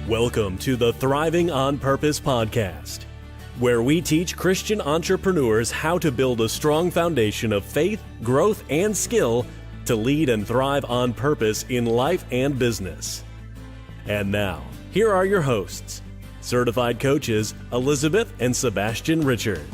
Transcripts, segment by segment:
Welcome to the Thriving on Purpose podcast, where we teach Christian entrepreneurs how to build a strong foundation of faith, growth, and skill to lead and thrive on purpose in life and business. And now, here are your hosts, certified coaches Elisabeth and Sebastien Richard.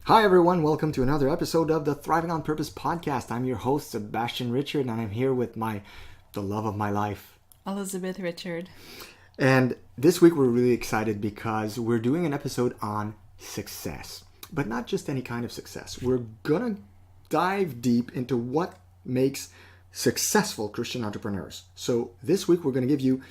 Hi everyone, welcome to another episode of the Thriving on Purpose podcast. I'm your host, Sebastien Richard, and I'm here with the love of my life, Elisabeth Richard. And this week we're really excited because we're doing an episode on success, but not just any kind of success. We're gonna dive deep into what makes successful Christian entrepreneurs. So this week we're gonna give you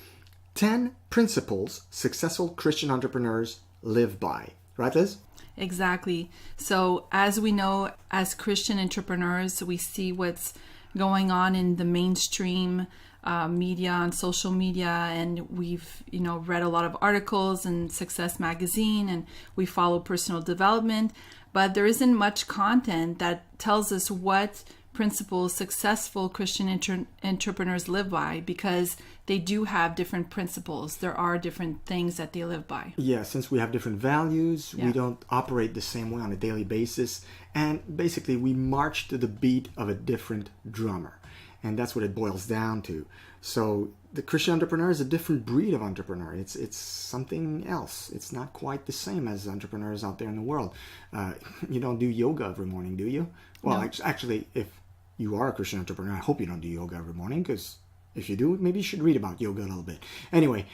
10 principles successful Christian entrepreneurs live by. Right, Liz? Exactly. So as we know, as Christian entrepreneurs, we see what's going on in the mainstream media on social media, and we've read a lot of articles in Success Magazine, and we follow personal development, but there isn't much content that tells us what principles successful Christian entrepreneurs live by, because they do have different principles. There are different things that they live by. Yeah, since we have different values, we don't operate the same way on a daily basis. And basically, we march to the beat of a different drummer. And that's what it boils down to. So the Christian entrepreneur is a different breed of entrepreneur. It's something else. It's not quite the same as entrepreneurs out there in the world. You don't do yoga every morning, do you? Well, no. Actually, if you are a Christian entrepreneur, I hope you don't do yoga every morning, because if you do, maybe you should read about yoga a little bit. Anyway,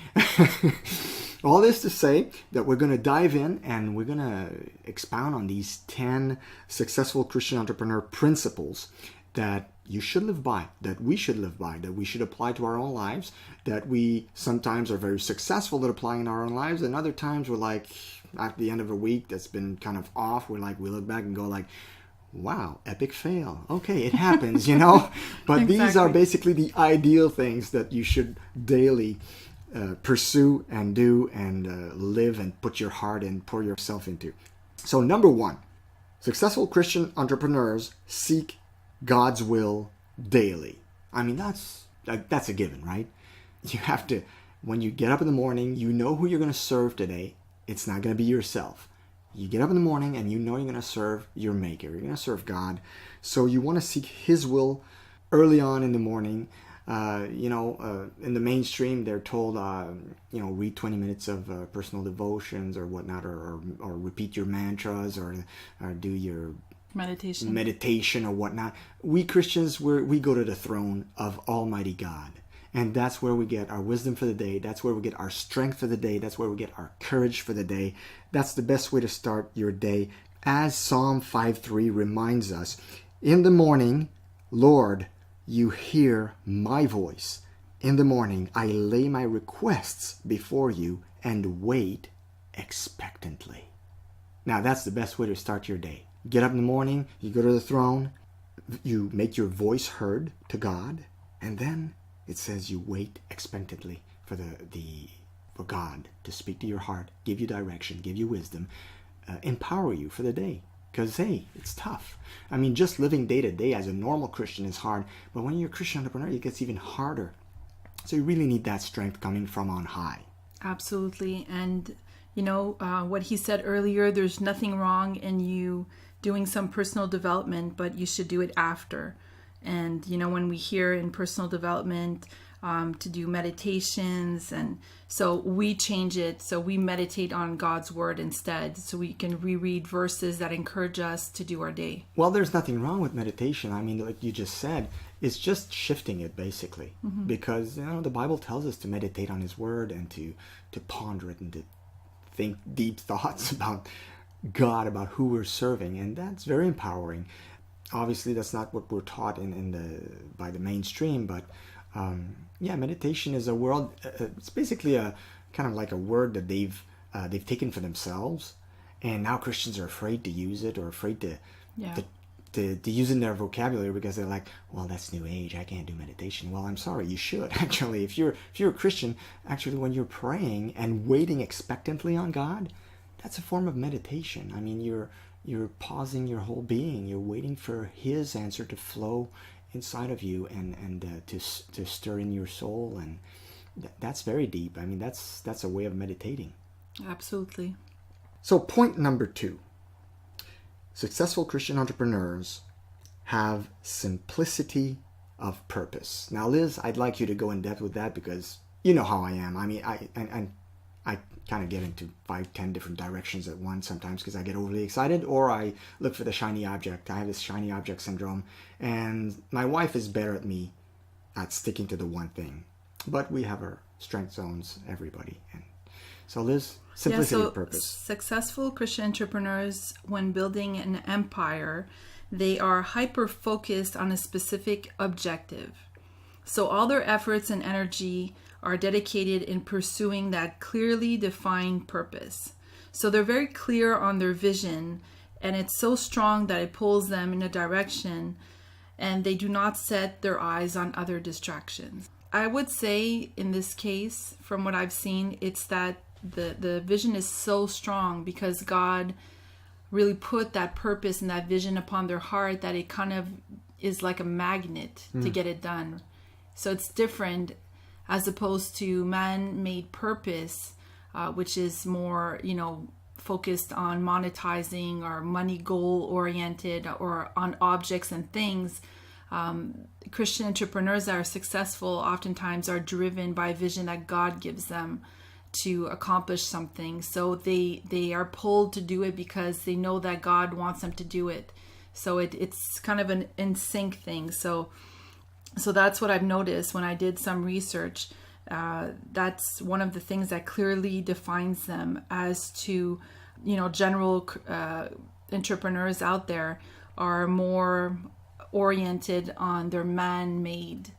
all this to say that we're going to dive in and we're going to expound on these 10 successful Christian entrepreneur principles that you should live by, that we should live by, that we should apply to our own lives, that we sometimes are very successful at applying in our own lives, and other times we're like, at the end of a week that's been kind of off, we look back and go like, wow, epic fail. Okay, it happens, But Exactly. These are basically the ideal things that you should daily pursue and do and live and put your heart and pour yourself into. So number one, successful Christian entrepreneurs seek God's will daily. I mean, that's a given, right? You have to, when you get up in the morning, you know who you're going to serve today. It's not going to be yourself. You get up in the morning and you know you're going to serve your Maker. You're going to serve God. So you want to seek His will early on in the morning. In the mainstream, they're told, read 20 minutes of personal devotions or whatnot, or repeat your mantras or do your meditation or whatnot. We Christians, we go to the throne of Almighty God. And that's where we get our wisdom for the day. That's where we get our strength for the day. That's where we get our courage for the day. That's the best way to start your day. As Psalm 5:3 reminds us, in the morning, Lord, you hear my voice. In the morning, I lay my requests before you and wait expectantly. Now, that's the best way to start your day. Get up in the morning, you go to the throne, you make your voice heard to God, and then it says you wait expectantly for for God to speak to your heart, give you direction, give you wisdom, empower you for the day. Because, hey, it's tough. I mean, just living day to day as a normal Christian is hard, but when you're a Christian entrepreneur, it gets even harder. So you really need that strength coming from on high. Absolutely. And, what he said earlier, there's nothing wrong in you doing some personal development, but you should do it after. And, when we hear in personal development to do meditations, and so we change it. So we meditate on God's word instead, so we can reread verses that encourage us to do our day. Well, there's nothing wrong with meditation. I mean, like you just said, it's just shifting it basically. Mm-hmm. Because, the Bible tells us to meditate on His word and to ponder it and to think deep thoughts about God, about who we're serving. And that's very empowering. Obviously, that's not what we're taught by the mainstream, but meditation is a world. It's basically a kind of like a word that they've taken for themselves, and now Christians are afraid to use it or afraid to use it in their vocabulary because they're like, well, that's New Age. I can't do meditation. Well, I'm sorry, you should actually. If you're a Christian, actually, when you're praying and waiting expectantly on God, that's a form of meditation. I mean, you're pausing your whole being. You're waiting for His answer to flow inside of you and to stir in your soul, and that's very deep. I mean, that's a way of meditating. Absolutely. So point number 2. Successful Christian entrepreneurs have simplicity of purpose. Now, Liz, I'd like you to go in depth with that, because you know how I am. I mean, I kind of get into 5-10 different directions at once sometimes because I get overly excited, or I look for the shiny object. I have this shiny object syndrome, and my wife is better at me at sticking to the one thing. But we have our strength zones, everybody. And so, Liz, simplicity of purpose. Successful Christian entrepreneurs, when building an empire, they are hyper-focused on a specific objective. So all their efforts and energy are dedicated in pursuing that clearly defined purpose. So they're very clear on their vision, and it's so strong that it pulls them in a direction, and they do not set their eyes on other distractions. I would say in this case, from what I've seen, it's that the vision is so strong because God really put that purpose and that vision upon their heart that it kind of is like a magnet to get it done. So it's different as opposed to man-made purpose, which is more, focused on monetizing or money goal oriented or on objects and things. Christian entrepreneurs that are successful oftentimes are driven by a vision that God gives them to accomplish something. So they are pulled to do it because they know that God wants them to do it. So it's kind of an in sync thing. So that's what I've noticed when I did some research. That's one of the things that clearly defines them as to, general entrepreneurs out there are more oriented on their man-made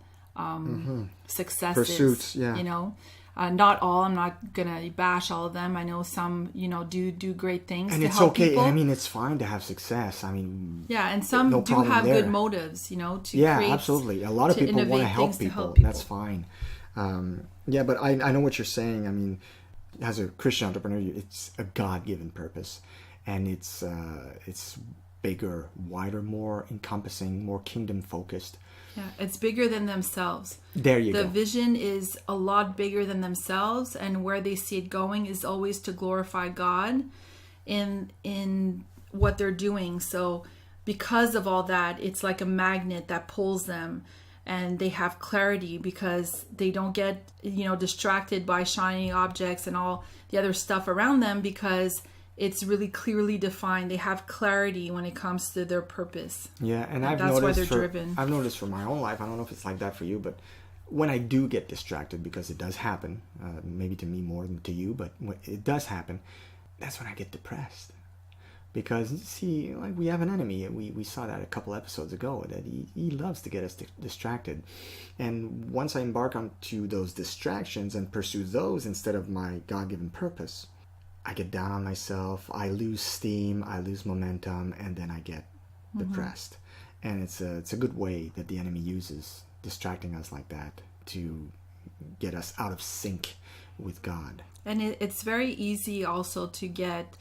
successes. Pursuits, yeah. Not all. I'm not gonna bash all of them. I know some, do great things. And to it's help okay. people. I mean, it's fine to have success. I mean, yeah, and some no do problem have there. good motives. To yeah, create, absolutely. A lot of people want to help people. That's fine. Yeah, but I know what you're saying. I mean, as a Christian entrepreneur, it's a God-given purpose, and it's bigger, wider, more encompassing, more kingdom-focused. Yeah, it's bigger than themselves. There you go. The vision is a lot bigger than themselves, and where they see it going is always to glorify God in what they're doing. So because of all that, it's like a magnet that pulls them, and they have clarity because they don't get, distracted by shiny objects and all the other stuff around them, because it's really clearly defined. They have clarity when it comes to their purpose. Yeah, and that's why they're driven. I've noticed for my own life, I don't know if it's like that for you, but when I do get distracted, because it does happen, maybe to me more than to you, but when it does happen, that's when I get depressed. Because, see, like, we have an enemy. We saw that a couple episodes ago, that he loves to get us distracted. And once I embark onto those distractions and pursue those instead of my God-given purpose, I get down on myself, I lose steam, I lose momentum, and then I get depressed. And it's a good way that the enemy uses, distracting us like that, to get us out of sync with God. And it's very easy also to get,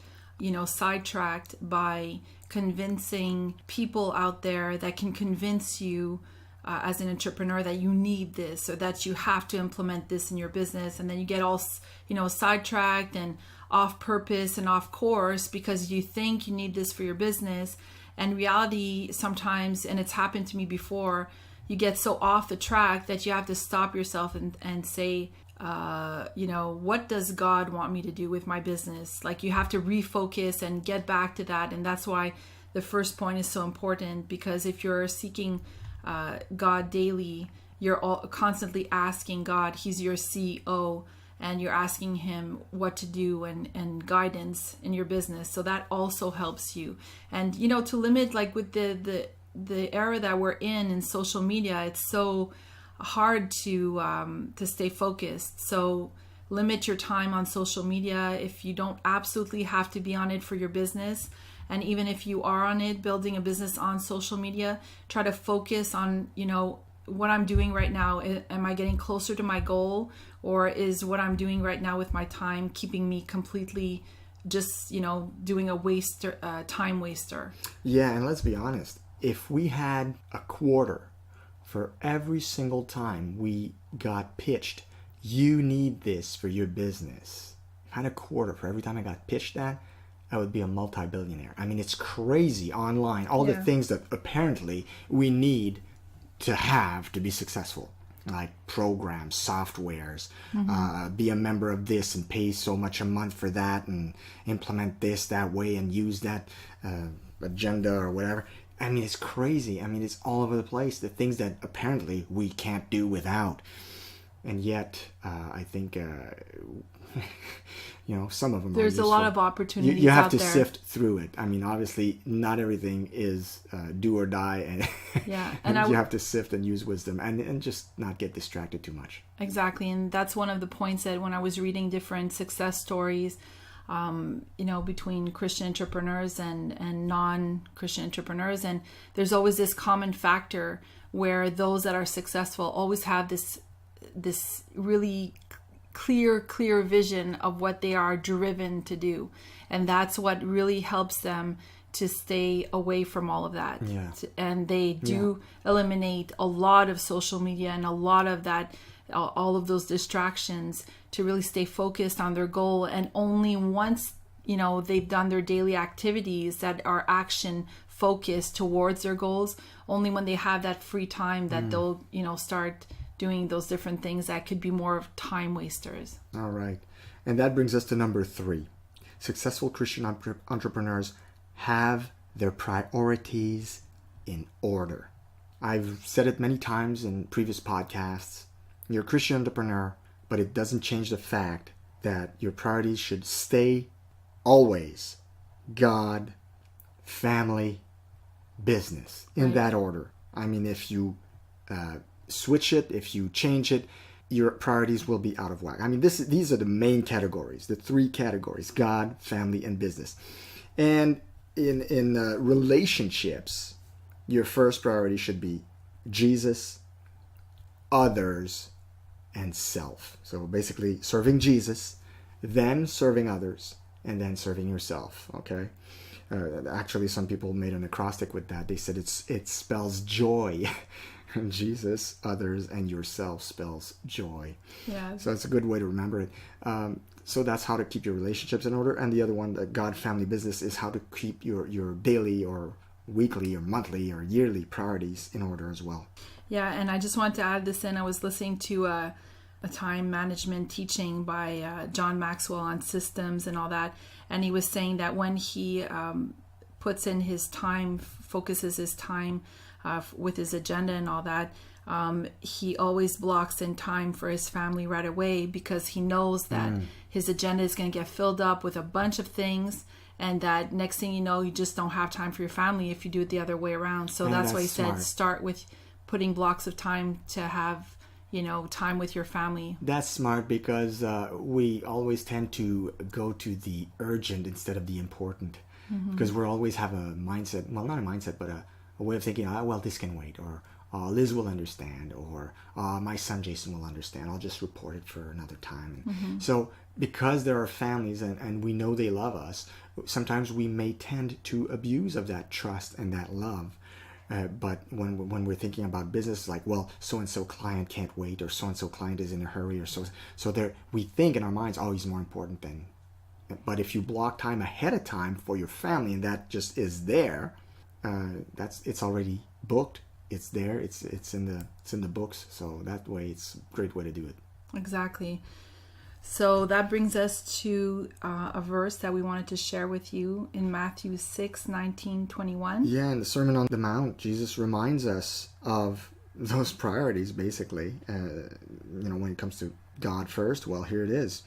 sidetracked by convincing people out there that can convince you as an entrepreneur that you need this, or that you have to implement this in your business. And then you get all, sidetracked and off purpose and off course because you think you need this for your business. And reality sometimes, and it's happened to me before, you get so off the track that you have to stop yourself and say, what does God want me to do with my business? Like, you have to refocus and get back to that. And that's why the first point is so important, because if you're seeking God daily, you're constantly asking God. He's your CEO, and you're asking him what to do and guidance in your business. So that also helps you. And, to limit, like with the era that we're in social media, it's so hard to stay focused. So limit your time on social media if you don't absolutely have to be on it for your business. And even if you are on it, building a business on social media, try to focus on, what I'm doing right now. Am I getting closer to my goal, or is what I'm doing right now with my time keeping me completely just, doing a waster, time waster. Yeah, and let's be honest. If we had a quarter for every single time we got pitched, you need this for your business. If I had a quarter for every time I got pitched that, I would be a multi-billionaire. I mean, it's crazy online. All the things that apparently we need to have to be successful. Like programs, softwares, be a member of this and pay so much a month for that and implement this that way and use that agenda or whatever. I mean, it's crazy. I mean, it's all over the place. The things that apparently we can't do without. And yet, I think, some of them There's a lot of opportunities you have out to there. sift through it. I mean, obviously, not everything is do or die. And, and you have to sift and use wisdom and just not get distracted too much. Exactly. And that's one of the points that when I was reading different success stories, between Christian entrepreneurs and non-Christian entrepreneurs. And there's always this common factor where those that are successful always have this really clear vision of what they are driven to do. And that's what really helps them to stay away from all of that. Yeah. And they do eliminate a lot of social media and a lot of that, all of those distractions to really stay focused on their goal. And only once, they've done their daily activities that are action focused towards their goals, only when they have that free time that they'll, start doing those different things that could be more of time wasters. All right. And that brings us to number 3. Successful Christian entrepreneurs have their priorities in order. I've said it many times in previous podcasts. You're a Christian entrepreneur, but it doesn't change the fact that your priorities should stay always God, family, business, in that order. I mean, if you switch it, if you change it, your priorities will be out of whack. I mean, these are the main categories, the 3 categories: God, family, and business. And in relationships, your first priority should be Jesus, others, and self. So basically serving Jesus, then serving others, and then serving yourself. Okay. Actually, some people made an acrostic with that. They said it spells joy. Jesus, others, and yourself spells joy. Yeah. So it's a good way to remember it. So that's how to keep your relationships in order. And the other one, the God, family, business, is how to keep your daily or weekly or monthly or yearly priorities in order as well. Yeah, and I just wanted to add this in. I was listening to a time management teaching by John Maxwell on systems and all that. And he was saying that when he puts in his time, focuses his time with his agenda and all that, he always blocks in time for his family right away, because he knows that his agenda is going to get filled up with a bunch of things, and that next thing you know, you just don't have time for your family if you do it the other way around. So that's why he said start with putting blocks of time to have, time with your family. That's smart, because we always tend to go to the urgent instead of the important, because we always have a mindset, well, not a mindset, but a way of thinking, well, this can wait, or Liz will understand, or my son Jason will understand. I'll just report it for another time. So because there are families and we know they love us, sometimes we may tend to abuse of that trust and that love. But when we're thinking about business, like, well, so-and-so client can't wait, or so-and-so client is in a hurry, or so there, we think in our minds, oh, he's more important than. But if you block time ahead of time for your family, and that just is there, it's already booked. It's there. It's in the books. So that way, it's a great way to do it. Exactly. So that brings us to a verse that we wanted to share with you in Matthew 6:19-21. Yeah, in the Sermon on the Mount, Jesus reminds us of those priorities, basically. When it comes to God first, well, here it is.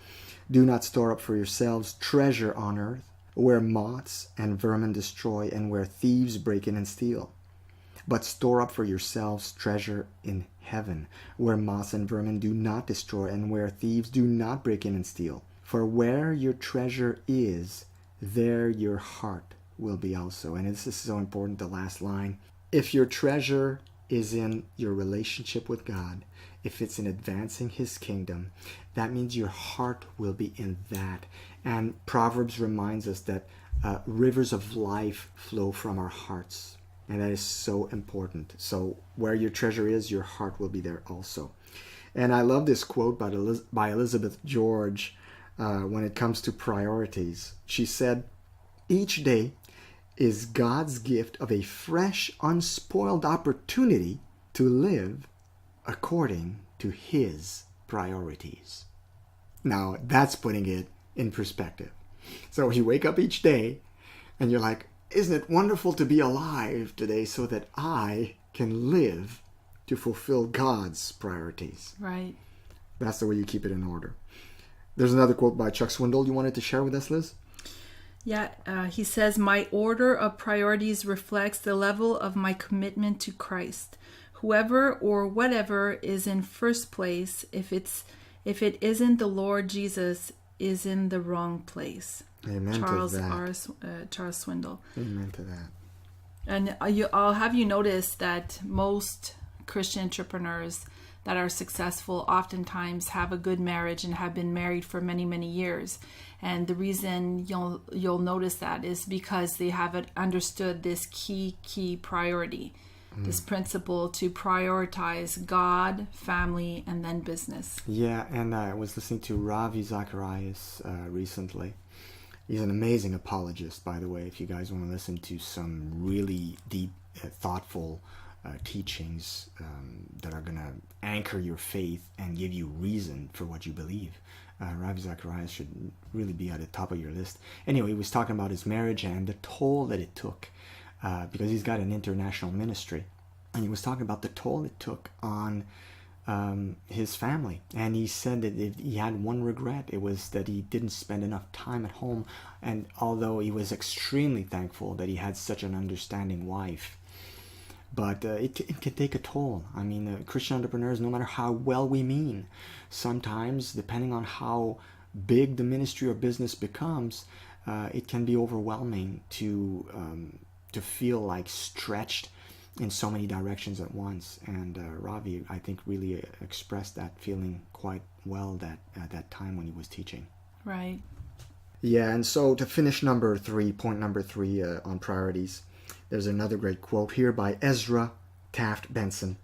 Do not store up for yourselves treasure on earth, where moths and vermin destroy, and where thieves break in and steal. But store up for yourselves treasure in heaven, where moths and vermin do not destroy, and where thieves do not break in and steal. For where your treasure is, there your heart will be also. And this is so important, the last line. If your treasure is in your relationship with God, if it's in advancing his kingdom, that means your heart will be in that. And Proverbs reminds us that rivers of life flow from our hearts. And that is so important. So where your treasure is, your heart will be there also. And I love this quote by Elisabeth George when it comes to priorities. She said, "Each day is God's gift of a fresh, unspoiled opportunity to live according to his priorities." Now, that's putting it in perspective. So you wake up each day and you're like, isn't it wonderful to be alive today so that I can live to fulfill God's priorities? Right. That's the way you keep it in order. There's another quote by Chuck Swindoll you wanted to share with us, Liz? Yeah, he says, "My order of priorities reflects the level of my commitment to Christ. Whoever or whatever is in first place, if it isn't the Lord Jesus, is in the wrong place." Amen to that. Charles Swindoll. Amen to that. And I'll have you notice that most Christian entrepreneurs that are successful oftentimes have a good marriage and have been married for many, many years. And the reason you'll notice that is because they have understood this key priority, this principle to prioritize God, family, and then business. Yeah, and I was listening to Ravi Zacharias recently. He's an amazing apologist, by the way, if you guys want to listen to some really deep, thoughtful teachings that are going to anchor your faith and give you reason for what you believe. Ravi Zacharias should really be at the top of your list. Anyway, he was talking about his marriage and the toll that it took because he's got an international ministry. And he was talking about the toll it took on his family. And he said that he had one regret. It was that he didn't spend enough time at home. And although he was extremely thankful that he had such an understanding wife, but it can take a toll. I mean, Christian entrepreneurs, no matter how well we mean, sometimes, depending on how big the ministry or business becomes, it can be overwhelming to feel like stretched in so many directions at once. And Ravi, I think, really expressed that feeling quite well at that time when he was teaching. Right. Yeah, and so to finish point number three on priorities, there's another great quote here by Ezra Taft Benson,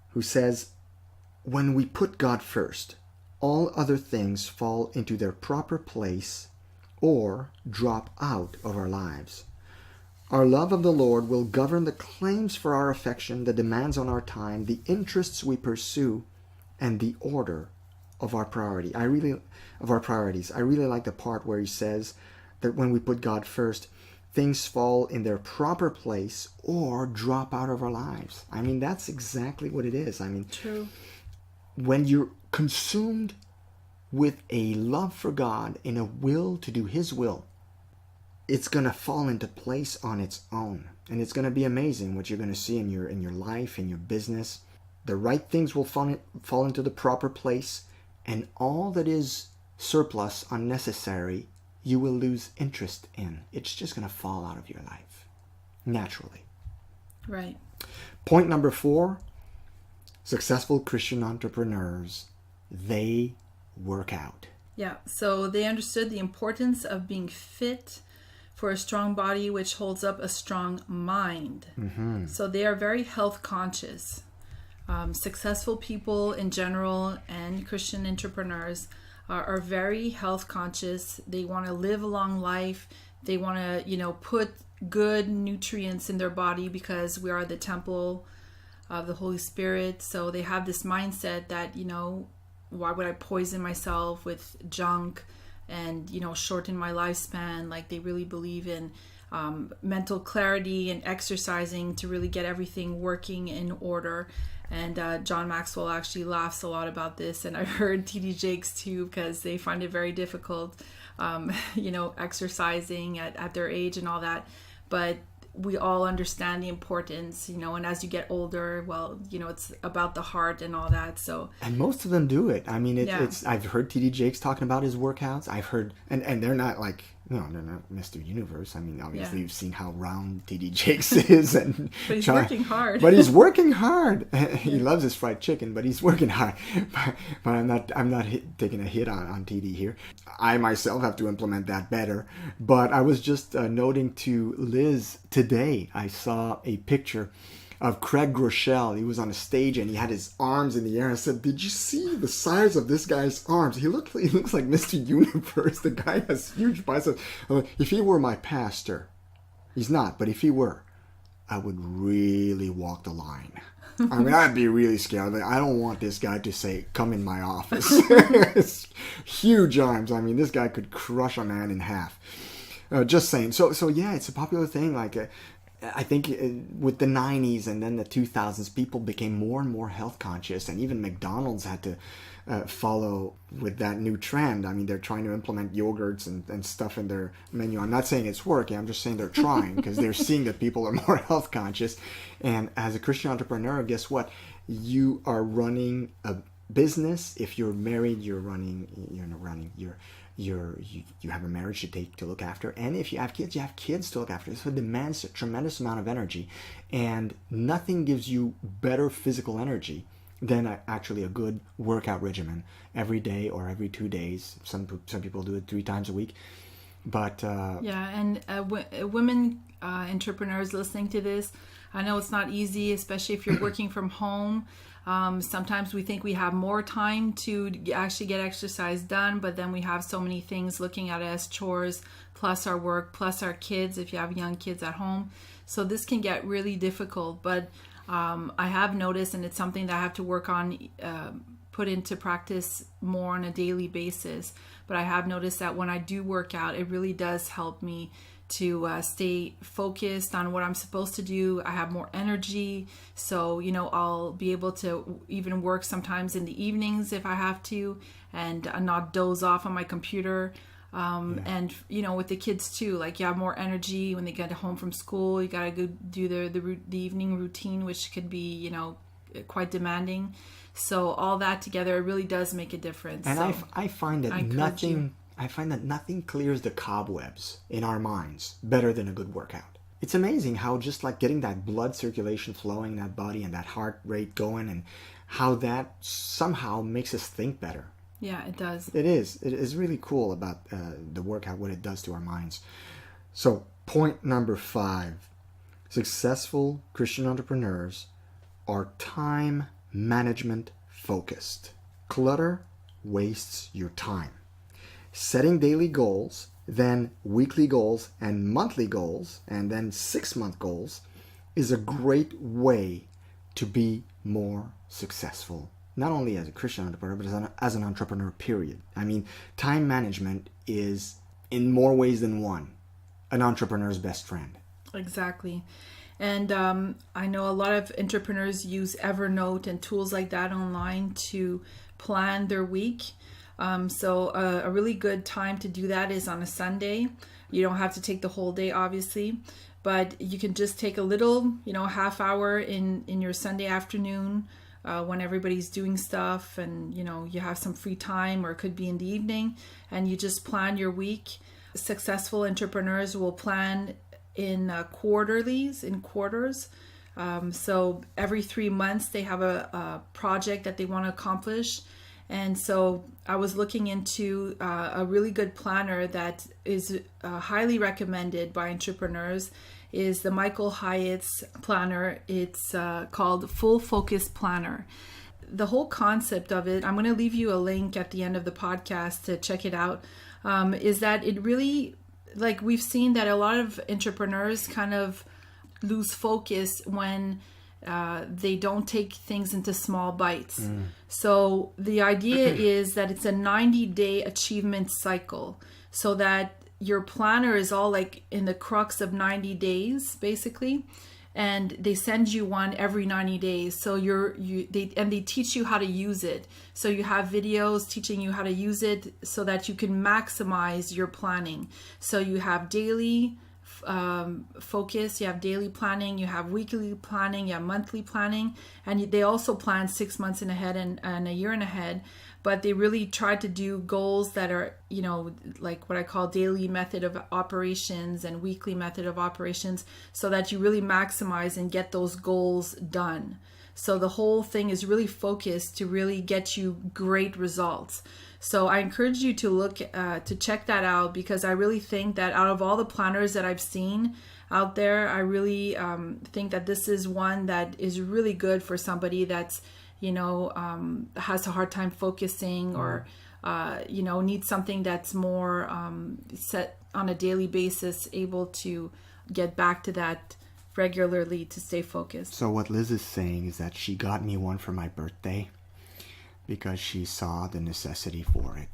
who says, "When we put God first, all other things fall into their proper place or drop out of our lives. Our love of the Lord will govern the claims for our affection, the demands on our time, the interests we pursue, and the order of our priorities." I really like the part where he says that when we put God first, things fall in their proper place or drop out of our lives. I mean, that's exactly what it is. I mean, true. When you're consumed with a love for God and a will to do His will, it's going to fall into place on its own. And it's going to be amazing what you're going to see in your life, in your business. The right things will fall into the proper place, and all that is surplus, unnecessary, you will lose interest in. It's just going to fall out of your life naturally. Right. Point number 4, successful Christian entrepreneurs, they work out. Yeah, so they understood the importance of being fit for a strong body which holds up a strong mind. Mm-hmm. So they are very health conscious. Successful people in general and Christian entrepreneurs are very health conscious. They want to live a long life. They want to, put good nutrients in their body because we are the temple of the Holy Spirit. So they have this mindset that, why would I poison myself with junk and, shorten my lifespan? Like, they really believe in mental clarity and exercising to really get everything working in order. And John Maxwell actually laughs a lot about this. And I heard T.D. Jakes too, because they find it very difficult, exercising at their age and all that. But we all understand the importance, and as you get older, it's about the heart and all that. So, and most of them do it. I mean, it's I've heard T.D. Jakes talking about his workouts. I've heard, and they're not like No, they're not Mr. Universe. I mean, obviously Yeah. you've seen how round TD Jakes is, and But he's working hard. But he's working hard. He loves his fried chicken, but he's working hard. But I'm not taking a hit on TD here. I myself have to implement that better. But I was just noting to Liz today. I saw a picture of Craig Groeschel. He was on a stage and he had his arms in the air. I said, "Did you see the size of this guy's arms? He looks like Mr. Universe. The guy has huge biceps. If he were my pastor, he's not, but if he were, I would really walk the line. I mean, I'd be really scared. I don't want this guy to say, 'Come in my office.'" It's huge arms. I mean, this guy could crush a man in half. Just saying. So yeah, it's a popular thing. Like, I think with the 90s and then the 2000s, people became more and more health conscious, and even McDonald's had to follow with that new trend. I mean, they're trying to implement yogurts and stuff in their menu. I'm not saying it's working. I'm just saying they're trying because they're seeing that people are more health conscious. And as a Christian entrepreneur, guess what? You are running a business. If you're married, you have a marriage to look after, and if you have kids to look after. So it demands a tremendous amount of energy, and nothing gives you better physical energy than actually a good workout regimen every day or every 2 days. Some people do it 3 times a week, but women entrepreneurs listening to this, I know it's not easy, especially if you're working from home. Sometimes we think we have more time to actually get exercise done, but then we have so many things looking at us, chores, plus our work, plus our kids, if you have young kids at home. So this can get really difficult, but I have noticed, and it's something that I have to work on, put into practice more on a daily basis. But I have noticed that when I do work out, it really does help me to stay focused on what I'm supposed to do. I have more energy, so I'll be able to even work sometimes in the evenings if I have to, and not doze off on my computer. And with the kids too, like you have more energy when they get home from school. You gotta go do the evening routine, which could be quite demanding. So all that together, it really does make a difference. And so I find that nothing clears the cobwebs in our minds better than a good workout. It's amazing how just like getting that blood circulation flowing in that body and that heart rate going, and how that somehow makes us think better. Yeah, it does. It is really cool about the workout, what it does to our minds. So point number 5, successful Christian entrepreneurs are time management focused. Clutter wastes your time. Setting daily goals, then weekly goals and monthly goals, and then 6-month goals is a great way to be more successful. Not only as a Christian entrepreneur, but as an entrepreneur, period. I mean, time management is, in more ways than one, an entrepreneur's best friend. Exactly. And I know a lot of entrepreneurs use Evernote and tools like that online to plan their week. So a really good time to do that is on a Sunday. You don't have to take the whole day, obviously, but you can just take a little, half hour in your Sunday afternoon when everybody's doing stuff, and you have some free time, or it could be in the evening, and you just plan your week. Successful entrepreneurs will plan in quarters. So every 3 months they have a project that they want to accomplish. And so I was looking into a really good planner that is highly recommended by entrepreneurs, is the Michael Hyatt's planner. It's called Full Focus Planner. The whole concept of it, I'm going to leave you a link at the end of the podcast to check it out, is that it really, like we've seen that a lot of entrepreneurs kind of lose focus when they don't take things into small bites. So the idea is that it's a 90-day achievement cycle, so that your planner is all like in the crux of 90 days, basically. And they send you one every 90 days. So they teach you how to use it. So you have videos teaching you how to use it so that you can maximize your planning. So you have daily focus, you have daily planning, you have weekly planning, you have monthly planning, and they also plan 6 months in ahead and a year in ahead. but they really try to do goals that are, like what I call daily method of operations and weekly method of operations, so that you really maximize and get those goals done. So the whole thing is really focused to really get you great results. So I encourage you to look to check that out, because I really think that out of all the planners that I've seen out there, I really think that this is one that is really good for somebody that's has a hard time focusing, or needs something that's more set on a daily basis, able to get back to that regularly to stay focused. So what Liz is saying is that she got me one for my birthday because she saw the necessity for it.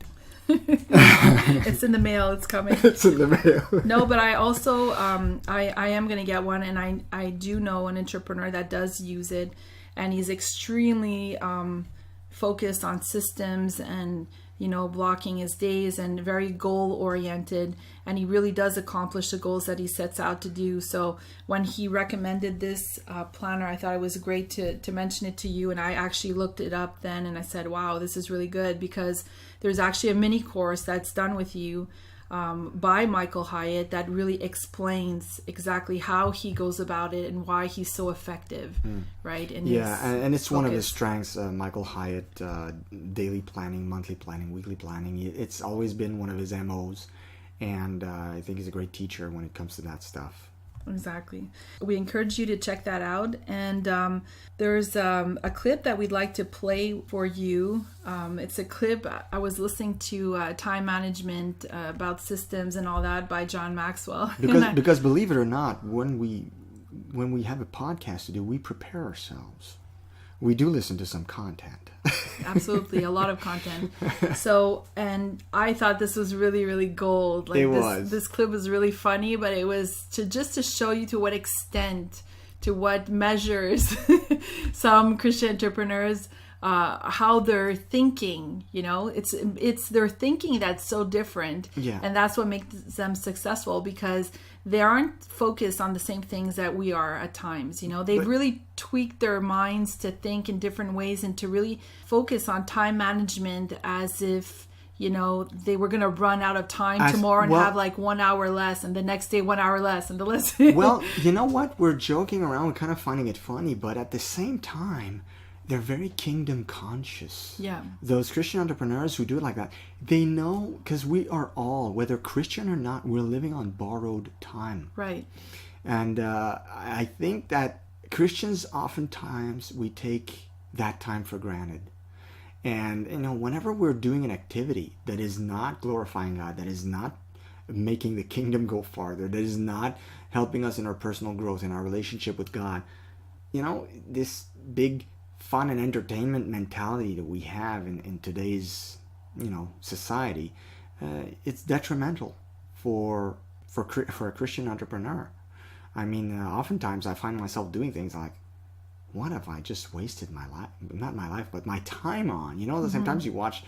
It's in the mail. It's coming. It's in the mail. No, but I also I am going to get one, and I do know an entrepreneur that does use it, and he's extremely focused on systems and blocking his days, and very goal oriented, and he really does accomplish the goals that he sets out to do. So when he recommended this planner, I thought it was great to mention it to you, and I actually looked it up then, and I said, wow, this is really good, because there's actually a mini course that's done with you by Michael Hyatt that really explains exactly how he goes about it and why he's so effective, right? And it's one of his strengths, Michael Hyatt, daily planning, monthly planning, weekly planning. It's always been one of his MOs, and I think he's a great teacher when it comes to that stuff. Exactly. We encourage you to check that out. And there's a clip that we'd like to play for you. It's a clip. I was listening to time management about systems and all that by John Maxwell. Because believe it or not, when we have a podcast to do, we prepare ourselves. We do listen to some content. Absolutely, a lot of content. So, and I thought this was really, really gold. Like, this clip was really funny, but it was to show you to what extent, to what measures some Christian entrepreneurs, how they're thinking. It's their thinking that's so different, and that's what makes them successful, because they aren't focused on the same things that we are at times. They've really tweaked their minds to think in different ways and to really focus on time management as if, they were going to run out of time tomorrow and have like 1 hour less, and the next day 1 hour less, and the less. Well, you know what? We're joking around, we're kind of finding it funny, but at the same time, they're very kingdom conscious. Yeah. Those Christian entrepreneurs who do it like that, they know, because we are all, whether Christian or not, we're living on borrowed time. Right. And I think that Christians, oftentimes, we take that time for granted. And, whenever we're doing an activity that is not glorifying God, that is not making the kingdom go farther, that is not helping us in our personal growth, in our relationship with God, this big fun and entertainment mentality that we have in today's society, it's detrimental for a Christian entrepreneur. I mean, oftentimes I find myself doing things like, what have I just wasted my life, not my life, but my time on? Sometimes you watch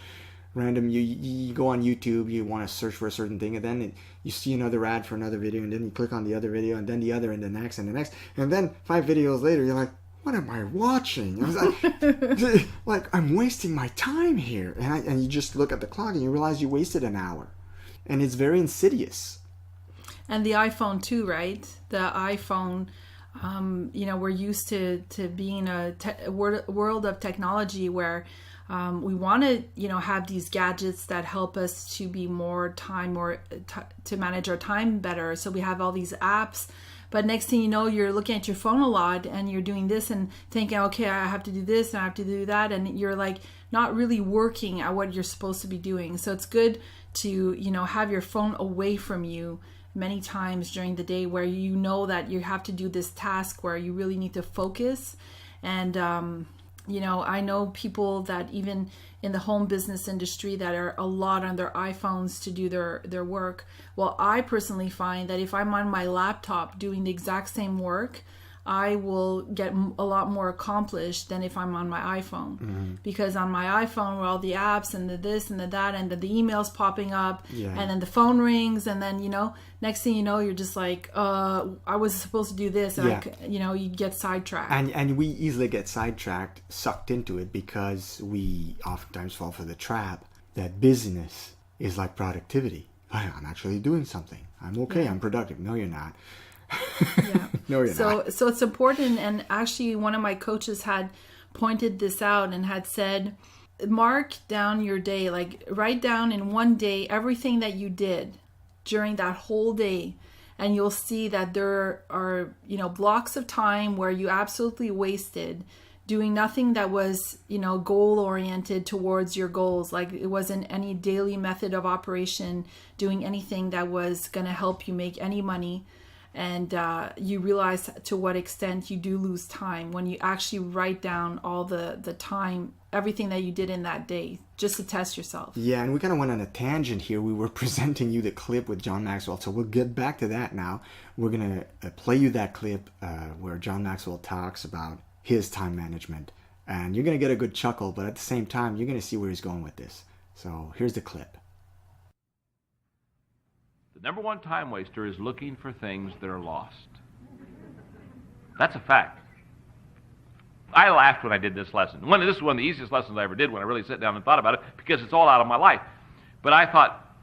random, you go on YouTube, you want to search for a certain thing, and then you see another ad for another video, and then you click on the other video, and then the other, and the next, and the next, and then 5 videos later, you're like, what am I watching? I was like, I'm wasting my time here. And you just look at the clock and you realize you wasted an hour. And it's very insidious. And the iPhone too, right? The iPhone, we're used to being a world of technology where we want to, have these gadgets that help us to be more time, to manage our time better. So we have all these apps. But next thing you know, you're looking at your phone a lot and you're doing this and thinking, okay, I have to do this and I have to do that. And you're like not really working at what you're supposed to be doing. So it's good to, have your phone away from you many times during the day where you know that you have to do this task where you really need to focus. And, I know people that even in the home business industry that are a lot on their iPhones to do their work. Well, I personally find that if I'm on my laptop doing the exact same work, I will get a lot more accomplished than if I'm on my iPhone. Because on my iPhone, where all the apps and the this and the that and the emails popping up, and then the phone rings, and then, next thing you know, you're just like, I was supposed to do this, and you get sidetracked. And we easily get sidetracked, sucked into it, because we oftentimes fall for the trap that busyness is like productivity. I'm actually doing something. I'm okay. I'm productive. No, you're not. No, you're not. So it's important. And actually, one of my coaches had pointed this out and had said, mark down your day, like write down in one day everything that you did during that whole day. And you'll see that there are, blocks of time where you absolutely wasted doing nothing that was, goal oriented towards your goals. Like it wasn't any daily method of operation, doing anything that was going to help you make any money. And you realize to what extent you do lose time when you actually write down all the time, everything that you did in that day, just to test yourself. Yeah, and we kind of went on a tangent here. We were presenting you the clip with John Maxwell, so we'll get back to that now. We're going to play you that clip where John Maxwell talks about his time management. And you're going to get a good chuckle, but at the same time, you're going to see where he's going with this. So here's the clip. The number one time waster is looking for things that are lost. That's a fact. I laughed when I did this lesson. This is one of the easiest lessons I ever did when I really sat down and thought about it, because it's all out of my life. But I thought,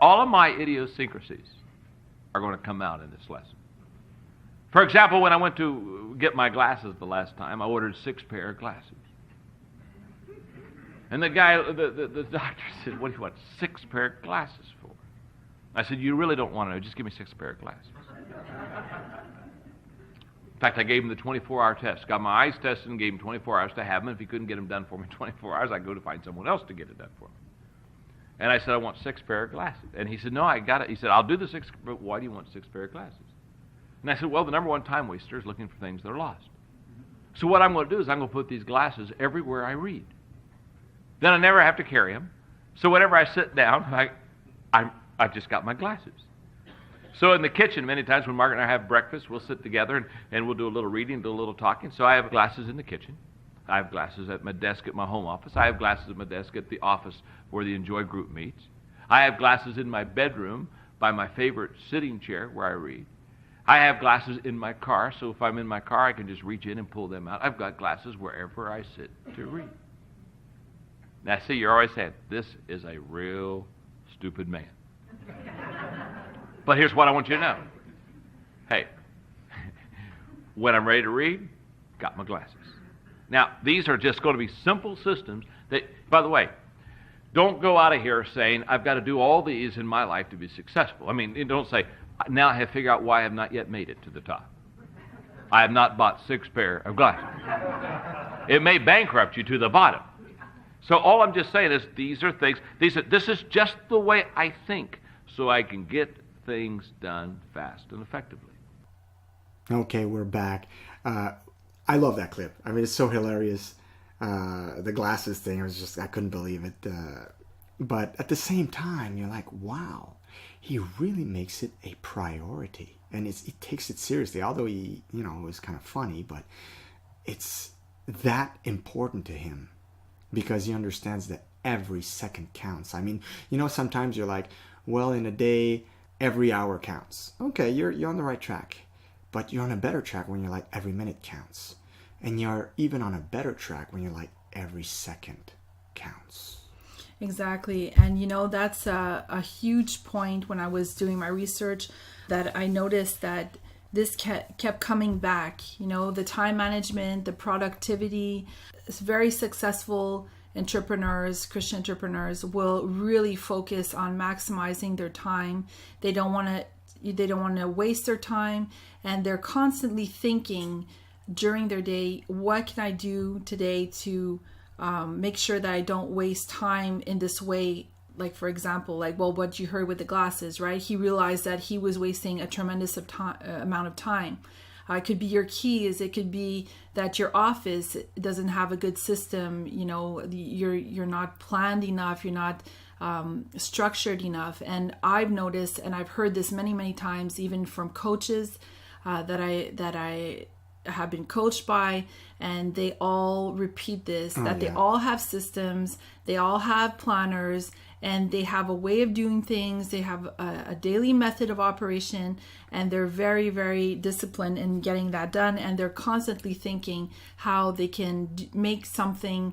all of my idiosyncrasies are going to come out in this lesson. For example, when I went to get my glasses the last time, I ordered 6 pair of glasses. And the guy, the doctor said, what do you want 6 pair of glasses for? I said, you really don't want to know, just give me 6 pair of glasses. In fact, I gave him the 24-hour test. Got my eyes tested and gave him 24 hours to have them. If he couldn't get them done for me in 24 hours, I'd go to find someone else to get it done for me. And I said, I want 6 pair of glasses. And he said, no, I got it. He said, I'll do the 6, but why do you want 6 pair of glasses? And I said, well, the number one time waster is looking for things that are lost. So what I'm going to do is I'm going to put these glasses everywhere I read. Then I never have to carry them. So whenever I sit down, I've just got my glasses. So in the kitchen, many times when Margaret and I have breakfast, we'll sit together and we'll do a little reading, do a little talking. So I have glasses in the kitchen. I have glasses at my desk at my home office. I have glasses at my desk at the office where the Enjoy group meets. I have glasses in my bedroom by my favorite sitting chair where I read. I have glasses in my car, so if I'm in my car, I can just reach in and pull them out. I've got glasses wherever I sit to read. Now, see, you're always saying, this is a real stupid man. But here's what I want you to know. Hey, when I'm ready to read, got my glasses. Now, these are just going to be simple systems that, by the way, don't go out of here saying, I've got to do all these in my life to be successful. I mean, don't say, now I have to figure out why I have not yet made it to the top. I have not bought 6 pair of glasses. It may bankrupt you to the bottom. So all I'm just saying is these are things, this is just the way I think so I can get things done fast and effectively. Okay, we're back. I love that clip. I mean, it's so hilarious. The glasses thing, I couldn't believe it. But at the same time, you're like, wow, he really makes it a priority. And he takes it seriously, although it was kind of funny, but it's that important to him because he understands that every second counts. I mean, sometimes you're like, well, in a day, every hour counts. Okay, you're on the right track. But you're on a better track when you're like, every minute counts. And you're even on a better track when you're like, every second counts. Exactly. And that's a huge point when I was doing my research that I noticed that this kept coming back. The time management, the productivity. It's very successful entrepreneurs, Christian entrepreneurs, will really focus on maximizing their time. They don't want to waste their time, and they're constantly thinking during their day, what can I do today to make sure that I don't waste time in this way? Like, for example, what you heard with the glasses, right? He realized that he was wasting a tremendous amount of time. It could be your keys. It could be that your office doesn't have a good system. You're not planned enough. You're not structured enough. And I've noticed, and I've heard this many, many times, even from coaches that I have been coached by, and they all repeat this, that they all have systems, they all have planners, and they have a way of doing things. They have a daily method of operation, and they're very, very disciplined in getting that done. And they're constantly thinking how they can make something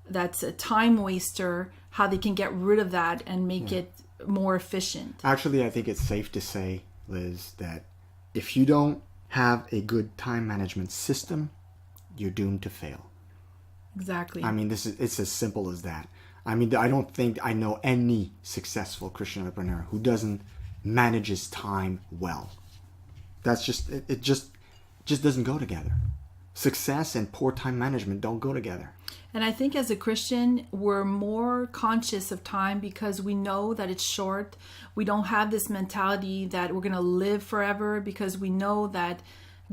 that's a time waster, how they can get rid of that and make it more efficient. Actually, I think it's safe to say, Liz, that if you don't have a good time management system, you're doomed to fail. Exactly. I mean, it's as simple as that. I mean, I don't think I know any successful Christian entrepreneur who doesn't manage his time well. That's just, it just doesn't go together. Success and poor time management don't go together. And I think as a Christian, we're more conscious of time because we know that it's short. We don't have this mentality that we're going to live forever because we know that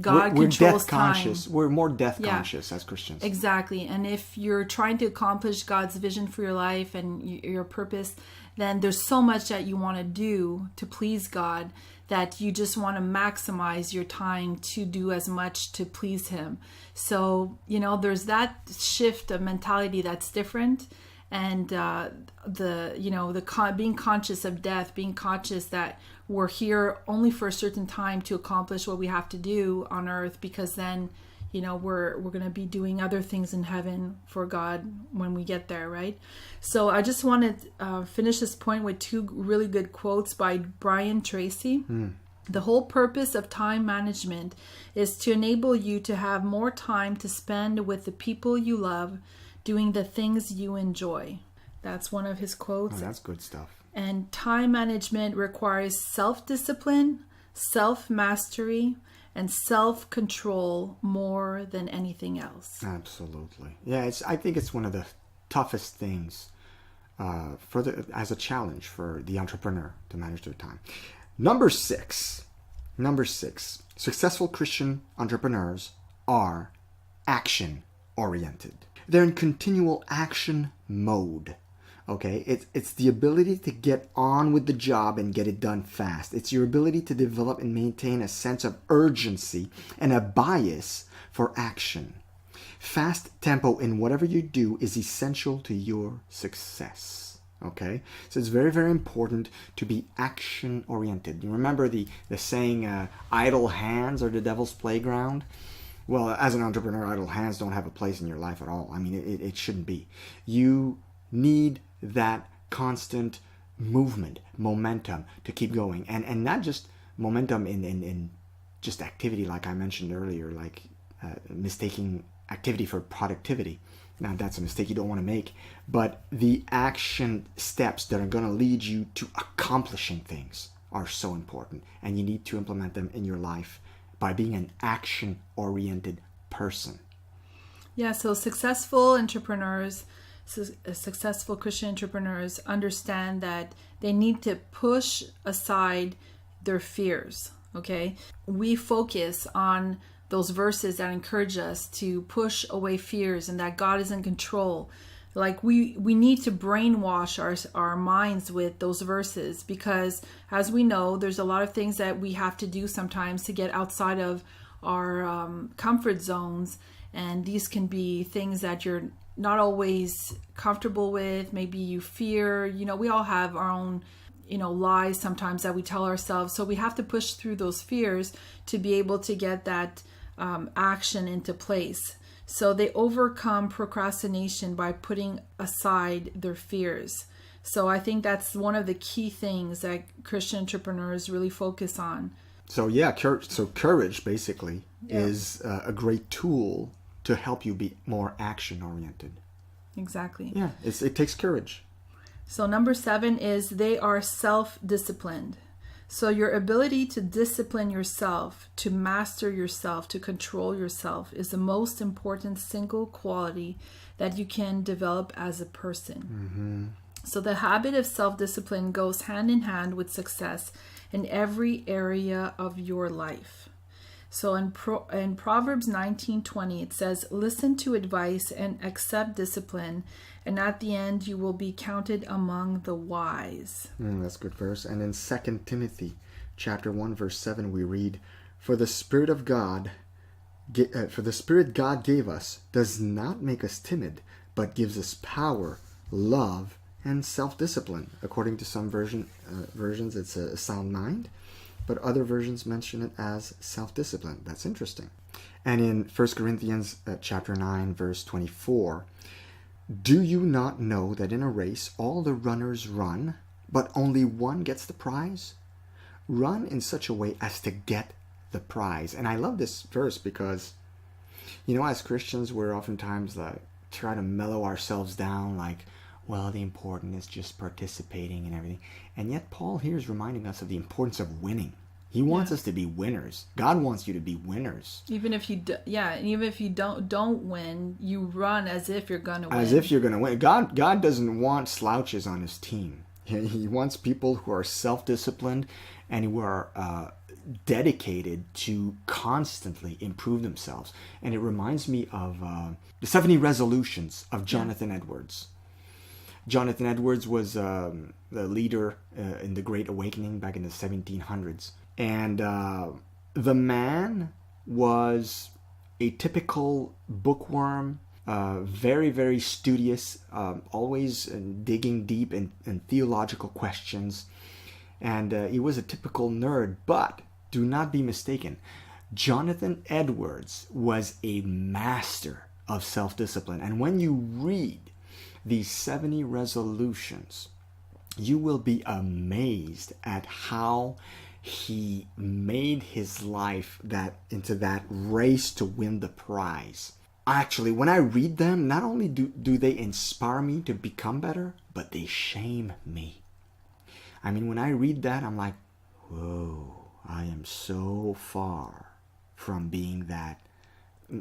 God we're controls death conscious. time. We're more death conscious as Christians. Exactly. And if you're trying to accomplish God's vision for your life and your purpose, then there's so much that you want to do to please God that you just want to maximize your time to do as much to please Him. So, there's that shift of mentality that's different. And being conscious of death, being conscious that we're here only for a certain time to accomplish what we have to do on earth, because then, we're going to be doing other things in heaven for God when we get there, right? So I just want to finish this point with two really good quotes by Brian Tracy. The whole purpose of time management is to enable you to have more time to spend with the people you love, doing the things you enjoy. That's one of his quotes. Oh, that's good stuff. And time management requires self-discipline, self-mastery, and self-control more than anything else. Absolutely. Yeah, I think it's one of the toughest things as a challenge for the entrepreneur to manage their time. Number six, successful Christian entrepreneurs are action-oriented. They're in continual action mode. Okay, it's the ability to get on with the job and get it done fast. It's your ability to develop and maintain a sense of urgency and a bias for action. Fast tempo in whatever you do is essential to your success. Okay, so it's very, very important to be action oriented. You remember the saying, idle hands are the devil's playground? Well, as an entrepreneur, idle hands don't have a place in your life at all. I mean, it shouldn't be. You need that constant movement, momentum to keep going. And not just momentum in just activity like I mentioned earlier, like mistaking activity for productivity. Now, that's a mistake you don't want to make. But the action steps that are going to lead you to accomplishing things are so important. And you need to implement them in your life by being an action-oriented person. Yeah, so successful entrepreneurs, successful Christian entrepreneurs understand that they need to push aside their fears, okay? We focus on those verses that encourage us to push away fears and that God is in control. Like we need to brainwash our minds with those verses, because as we know, there's a lot of things that we have to do sometimes to get outside of our comfort zones. And these can be things that you're not always comfortable with. Maybe you fear, we all have our own, lies sometimes that we tell ourselves. So we have to push through those fears to be able to get that action into place. So they overcome procrastination by putting aside their fears. So I think that's one of the key things that Christian entrepreneurs really focus on. So courage basically is a great tool to help you be more action-oriented. Exactly. Yeah, it takes courage. So number 7 is they are self-disciplined. So your ability to discipline yourself, to master yourself, to control yourself is the most important single quality that you can develop as a person. So the habit of self-discipline goes hand in hand with success in every area of your life. So in Proverbs 19:20, it says, "Listen to advice and accept discipline, and at the end you will be counted among the wise." That's a good verse. And in 2 Timothy chapter 1, verse 7, we read, "For the Spirit of God For the Spirit God gave us does not make us timid, but gives us power, love, and self-discipline. According to some versions, it's a sound mind, but other versions mention it as self-discipline. That's interesting. And in 1 Corinthians chapter 9, verse 24, do you not know that in a race all the runners run, but only one gets the prize? Run in such a way as to get the prize. And I love this verse because, as Christians, we're oftentimes try to mellow ourselves down, like, well, the important is just participating and everything. And yet Paul here is reminding us of the importance of winning. He wants us to be winners. God wants you to be winners. Even if you don't win, you run as if you're gonna win. As if you're gonna win. God doesn't want slouches on his team. He wants people who are self-disciplined and who are dedicated to constantly improve themselves. And it reminds me of the 70 resolutions of Jonathan Edwards. Jonathan Edwards was the leader in the Great Awakening back in the 1700s. And the man was a typical bookworm, very, very studious, always digging deep in theological questions. And he was a typical nerd. But do not be mistaken, Jonathan Edwards was a master of self-discipline. And when you read these 70 resolutions, you will be amazed at how he made his life into that race to win the prize. Actually, when I read them, not only do they inspire me to become better, but they shame me. I mean, when I read that, I'm like, whoa, I am so far from being that,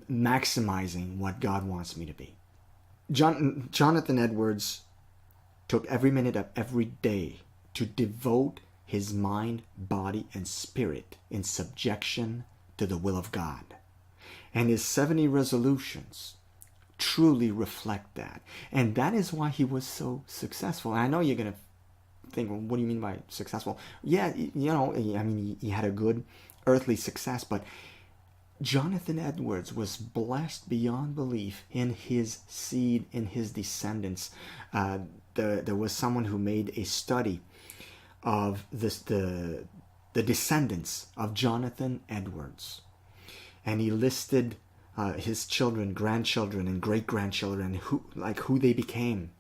maximizing what God wants me to be. Jonathan Edwards took every minute of every day to devote his mind, body, and spirit in subjection to the will of God. And his 70 resolutions truly reflect that. And that is why he was so successful. And I know you're going to think, well, what do you mean by successful? Yeah, he had a good earthly success, but Jonathan Edwards was blessed beyond belief in his seed, in his descendants. There was someone who made a study of the descendants of Jonathan Edwards, and he listed his children, grandchildren, and great-grandchildren, who they became.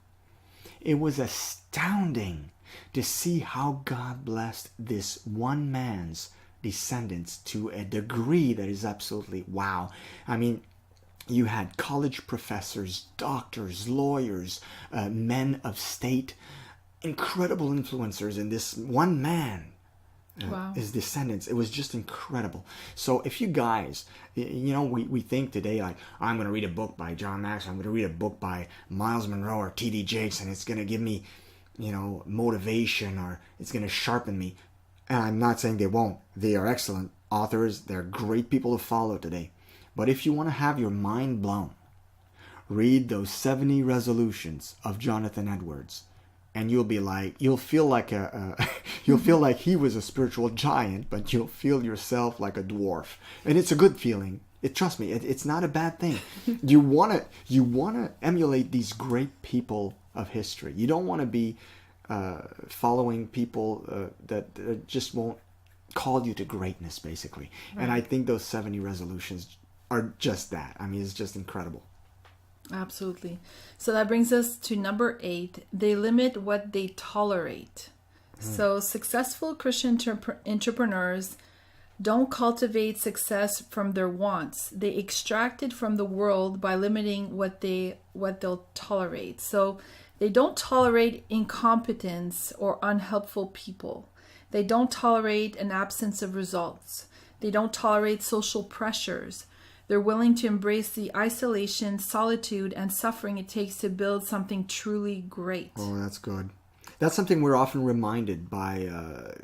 It was astounding to see how God blessed this one man's descendants to a degree that is absolutely wow. I mean, you had college professors, doctors, lawyers, men of state, incredible influencers in this one man. His descendants. It was just incredible. So if you guys, we think today, like, I'm going to read a book by John Maxwell, I'm going to read a book by Miles Monroe or T.D. Jakes, and it's going to give me, motivation, or it's going to sharpen me. And I'm not saying they won't. They are excellent authors. They're great people to follow today. But if you want to have your mind blown, read those 70 resolutions of Jonathan Edwards. And you'll feel like he was a spiritual giant, but you'll feel yourself like a dwarf. And it's a good feeling. Trust me, it's not a bad thing. You wanna emulate these great people of history. You don't want to be following people that just won't call you to greatness, basically. Right. And I think those 70 resolutions are just that. I mean, it's just incredible. Absolutely. So that brings us to number 8. They limit what they tolerate. So successful Christian entrepreneurs don't cultivate success from their wants. They extract it from the world by limiting what they'll tolerate. So they don't tolerate incompetence or unhelpful people. They don't tolerate an absence of results. They don't tolerate social pressures. They're willing to embrace the isolation, solitude, and suffering it takes to build something truly great. Oh, that's good. That's something we're often reminded by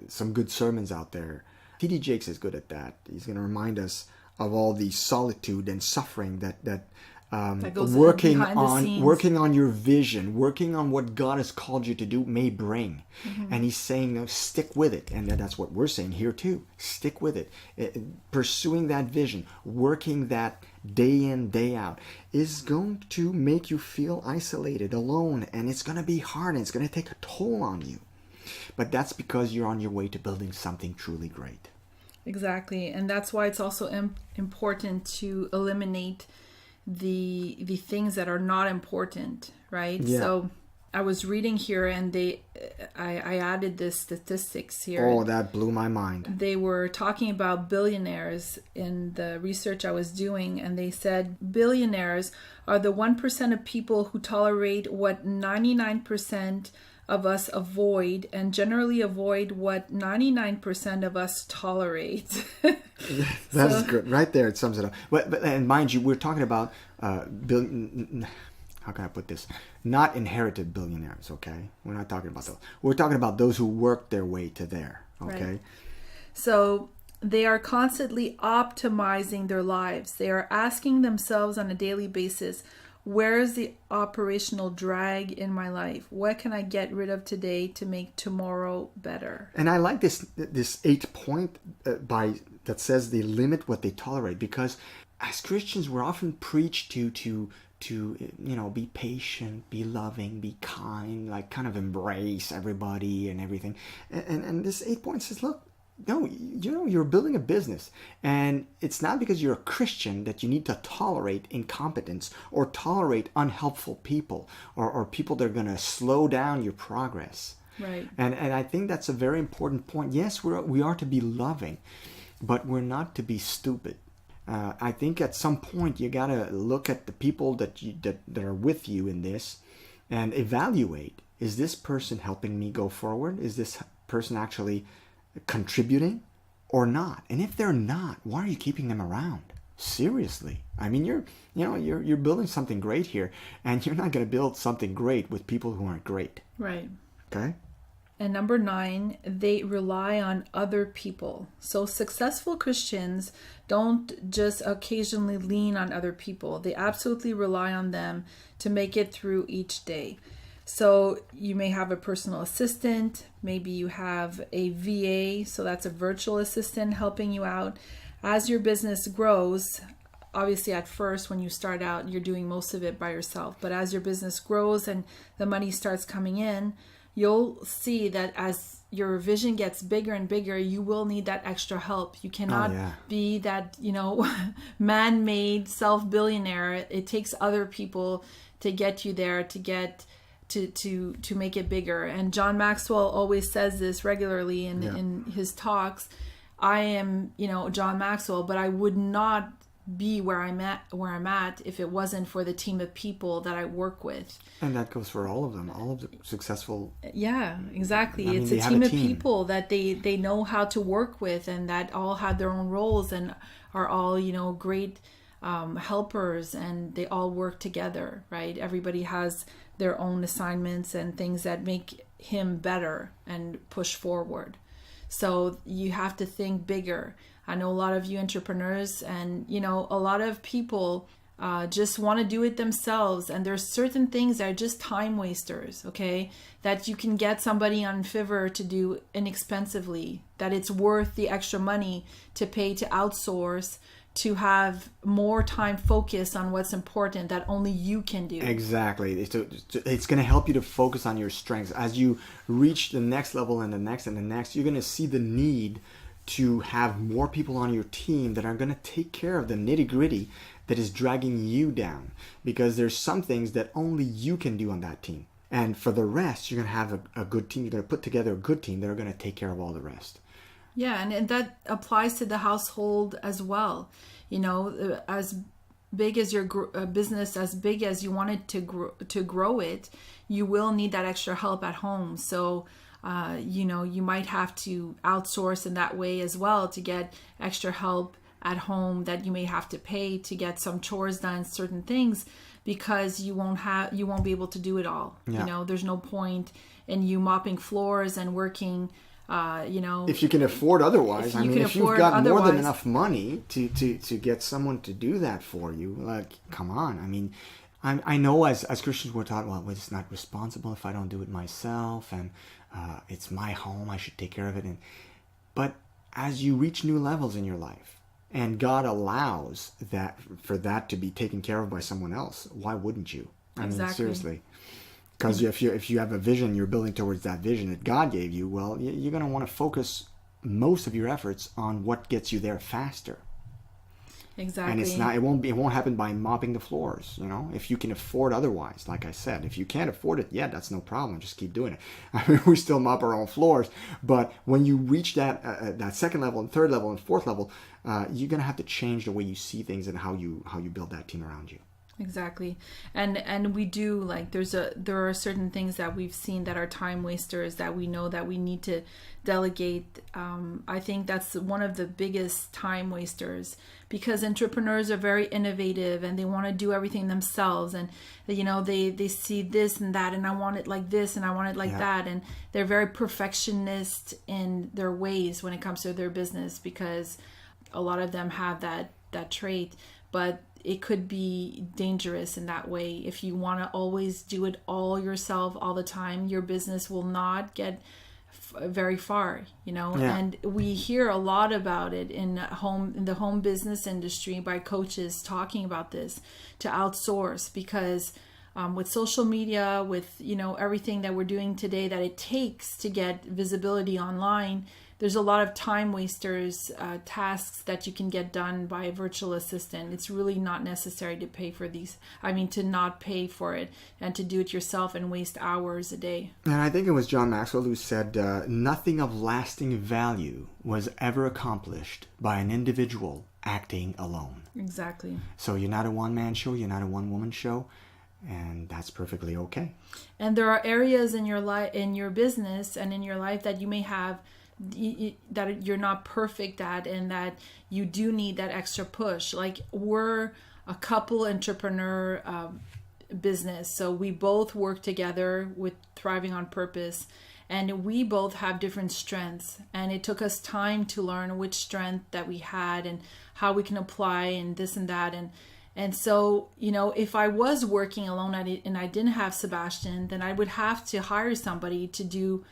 some good sermons out there. T.D. Jakes is good at that. He's going to remind us of all the solitude and suffering that That goes working behind the on scenes. working on your vision, working on what God has called you to do may bring. And he's saying, no, stick with it. And that's what we're saying here too. Stick with it. Pursuing that vision, working that day in, day out is going to make you feel isolated, alone, and it's going to be hard and it's going to take a toll on you. But that's because you're on your way to building something truly great. Exactly. And that's why it's also important to eliminate the things that are not important, right? Yeah. So I was reading here, and I added this statistics here. Oh, that blew my mind. They were talking about billionaires in the research I was doing, and they said billionaires are the 1% of people who tolerate what 99% of us avoid, and generally avoid what 99% of us tolerate. That's good. Right there, it sums it up. But and mind you, we're talking about how can I put this? Not inherited billionaires, okay? We're not talking about those. We're talking about those who worked their way to there, okay? Right. So they are constantly optimizing their lives. They are asking themselves on a daily basis, where is the operational drag in my life? What can I get rid of today to make tomorrow better? And I like this 8-point that says they limit what they tolerate, because as Christians we're often preached to be patient, be loving, be kind, like kind of embrace everybody and everything. And this 8 point says, look, no, you're building a business, and it's not because you're a Christian that you need to tolerate incompetence or tolerate unhelpful people or people that are going to slow down your progress. Right. And I think that's a very important point. Yes, we are to be loving, but we're not to be stupid. I think at some point you gotta look at the people that are with you in this, and evaluate: is this person helping me go forward? Is this person actually contributing or not? And if they're not, why are you keeping them around? Seriously, I mean, you're building something great here, and you're not going to build something great with people who aren't great. Right. Okay. And number 9, they rely on other people. So successful Christians don't just occasionally lean on other people. They absolutely rely on them to make it through each day. So you may have a personal assistant, maybe you have a VA, so that's a virtual assistant helping you out. As your business grows, obviously at first when you start out, you're doing most of it by yourself. But as your business grows and the money starts coming in, you'll see that as your vision gets bigger and bigger, you will need that extra help. You cannot be that, man-made self-billionaire. It takes other people to get you there, to make it bigger. And John Maxwell always says this regularly in his talks. I am, John Maxwell, but I would not be where I'm at if it wasn't for the team of people that I work with. And that goes for all of them, all of the successful. Yeah, exactly. I mean, it's a team of people that they know how to work with, and that all have their own roles and are all, great helpers, and they all work together, right? Everybody has their own assignments and things that make him better and push forward. So you have to think bigger. I know a lot of you entrepreneurs, and a lot of people just want to do it themselves, and there's certain things that are just time wasters, okay, that you can get somebody on Fiverr to do inexpensively, that it's worth the extra money to pay to outsource, to have more time focused on what's important that only you can do. Exactly. It's going to help you to focus on your strengths. As you reach the next level and the next and the next, you're going to see the need to have more people on your team that are going to take care of the nitty-gritty that is dragging you down, because there's some things that only you can do on that team. And for the rest, you're going to have a good team. You're going to put together a good team that are going to take care of all the rest. Yeah, and that applies to the household as well. As big as your business, as big as you wanted to grow it, you will need that extra help at home. So, you might have to outsource in that way as well to get extra help at home that you may have to pay to get some chores done, certain things, because you won't be able to do it all. Yeah. There's no point in you mopping floors and working If you can afford otherwise, if you've got more than enough money to get someone to do that for you, like, come on. I know as Christians we're taught, well, it's not responsible if I don't do it myself, and it's my home, I should take care of it. But as you reach new levels in your life, and God allows for that to be taken care of by someone else, why wouldn't you? Exactly. Seriously. Because if you have a vision, you're building towards that vision that God gave you, well, you're going to want to focus most of your efforts on what gets you there faster. Exactly. And it won't happen by mopping the floors, if you can afford otherwise. Like I said, if you can't afford it yet, that's no problem. Just keep doing it. We still mop our own floors, but when you reach that second level and third level and fourth level, you're going to have to change the way you see things and how you build that team around you. Exactly. And we do, like, there are certain things that we've seen that are time wasters that we know that we need to delegate. I think that's one of the biggest time wasters, because entrepreneurs are very innovative and they want to do everything themselves, and they see this and that, and I want it like this and I want it like that, and they're very perfectionist in their ways when it comes to their business, because a lot of them have that trait. But it could be dangerous in that way. If you want to always do it all yourself all the time, your business will not get very far, And we hear a lot about it in the home business industry by coaches talking about this, to outsource, because with social media, with everything that we're doing today that it takes to get visibility online, there's a lot of time wasters, tasks that you can get done by a virtual assistant. It's really not necessary to pay for these. To not pay for it and to do it yourself and waste hours a day. And I think it was John Maxwell who said, nothing of lasting value was ever accomplished by an individual acting alone. Exactly. So you're not a one-man show, you're not a one-woman show, and that's perfectly okay. And there are areas in your life, in your business and in your life, that you may have that you're not perfect at, and that you do need that extra push. Like, we're a couple entrepreneur business, so we both work together with Thriving on Purpose, and we both have different strengths, and it took us time to learn which strength that we had and how we can apply and this and that. And so, if I was working alone and I didn't have Sebastien, then I would have to hire somebody to do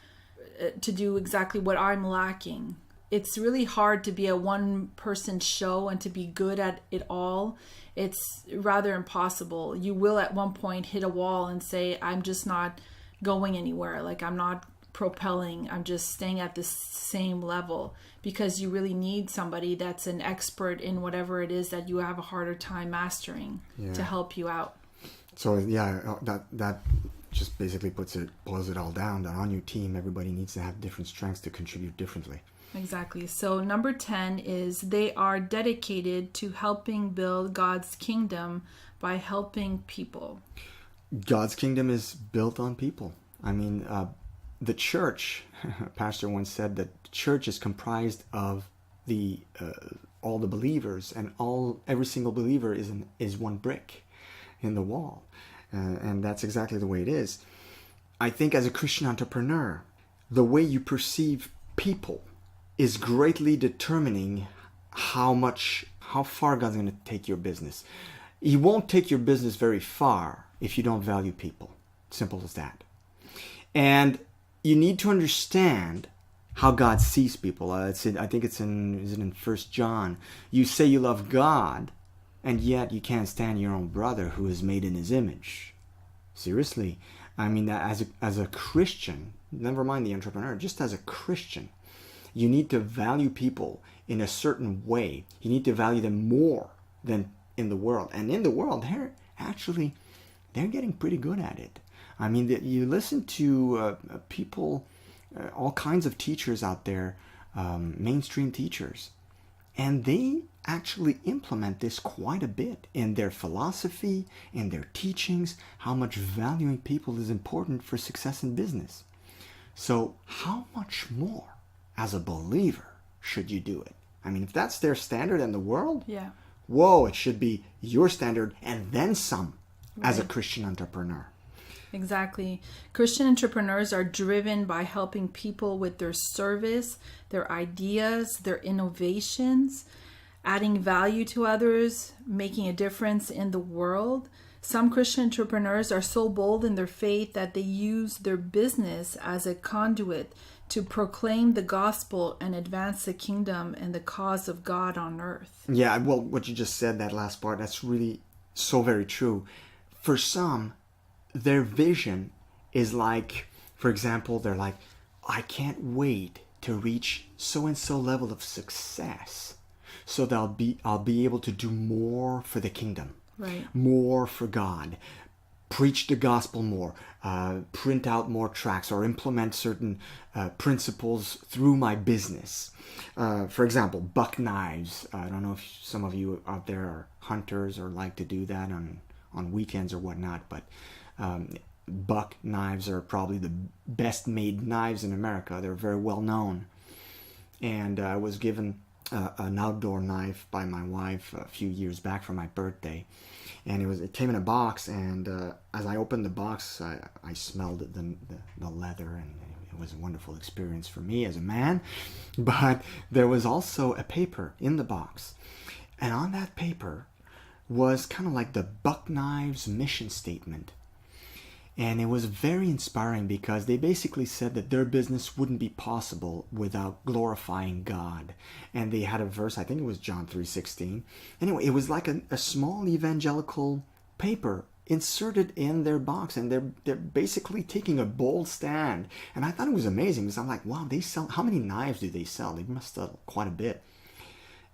exactly what I'm lacking. It's really hard to be a one-person show and to be good at it all. It's rather impossible. You will at one point hit a wall and say, I'm just not going anywhere. Like, I'm not propelling. I'm just staying at the same level, because you really need somebody that's an expert in whatever it is that you have a harder time mastering to help you out. So that just basically boils it all down, that on your team everybody needs to have different strengths to contribute differently. Exactly. So number 10 is they are dedicated to helping build God's kingdom by helping people. God's kingdom is built on people. The church, a pastor once said that the church is comprised of all the believers, and every single believer is one brick in the wall. And that's exactly the way it is. I think as a Christian entrepreneur, the way you perceive people is greatly determining how far God's going to take your business. He won't take your business very far if you don't value people. Simple as that. And you need to understand how God sees people. I think it's in 1 John. You say you love God, and yet you can't stand your own brother who is made in his image. Seriously. As a Christian, never mind the entrepreneur, just as a Christian, you need to value people in a certain way. You need to value them more than in the world. And in the world, they're getting pretty good at it. You listen to people, all kinds of teachers out there, mainstream teachers, and they actually implement this quite a bit in their philosophy, in their teachings, how much valuing people is important for success in business. So how much more as a believer should you do it? If that's their standard in the world, it should be your standard and then some as a Christian entrepreneur. Exactly. Christian entrepreneurs are driven by helping people with their service, their ideas, their innovations, adding value to others, making a difference in the world. Some Christian entrepreneurs are so bold in their faith that they use their business as a conduit to proclaim the gospel and advance the kingdom and the cause of God on earth. Yeah, well, what you just said, that last part, that's really so very true. For some, their vision is like, for example, they're like, I can't wait to reach so and so level of success so that I'll be able to do more for the kingdom. Right. More for God, preach the gospel more, print out more tracts, or implement certain principles through my business. For example, buck knives. I don't know if some of you out there are hunters or like to do that on weekends or whatnot, but buck knives are probably the best made knives in America. They're very well known. And I was given an outdoor knife by my wife a few years back for my birthday, and it came in a box, and as I opened the box, I smelled the leather, and it was a wonderful experience for me as a man. But there was also a paper in the box, and on that paper was kind of like the Buck Knives mission statement. And it was very inspiring because they basically said that their business wouldn't be possible without glorifying God. And they had a verse, I think it was John 3:16. Anyway, it was like a small evangelical paper inserted in their box, and they're basically taking a bold stand. And I thought it was amazing because I'm like, wow, they sell, how many knives do they sell? They must sell quite a bit.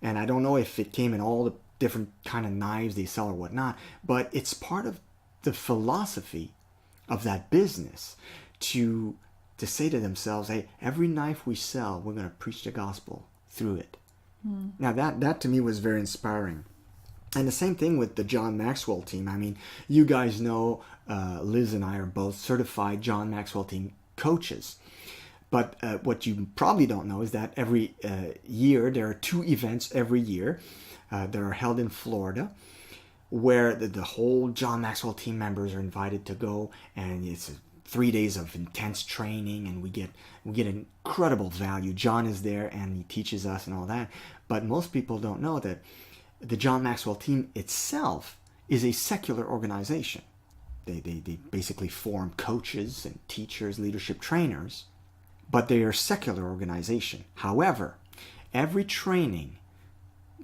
And I don't know if it came in all the different kind of knives they sell or whatnot, but it's part of the philosophy of that business to say to themselves, hey, every knife we sell, we're going to preach the gospel through it. Now that to me was very inspiring. And the same thing with the John Maxwell team. I mean, you guys know Liz and I are both certified John Maxwell team coaches. But what you probably don't know is that every year, there are 2 events every year that are held in Florida, where the whole John Maxwell team members are invited to go, and it's 3 days of intense training, and we get incredible value. John is there and he teaches us and all that. But most people don't know that the John Maxwell team itself is a secular organization. They basically form coaches and teachers, leadership trainers, but they are a secular organization. However, every training,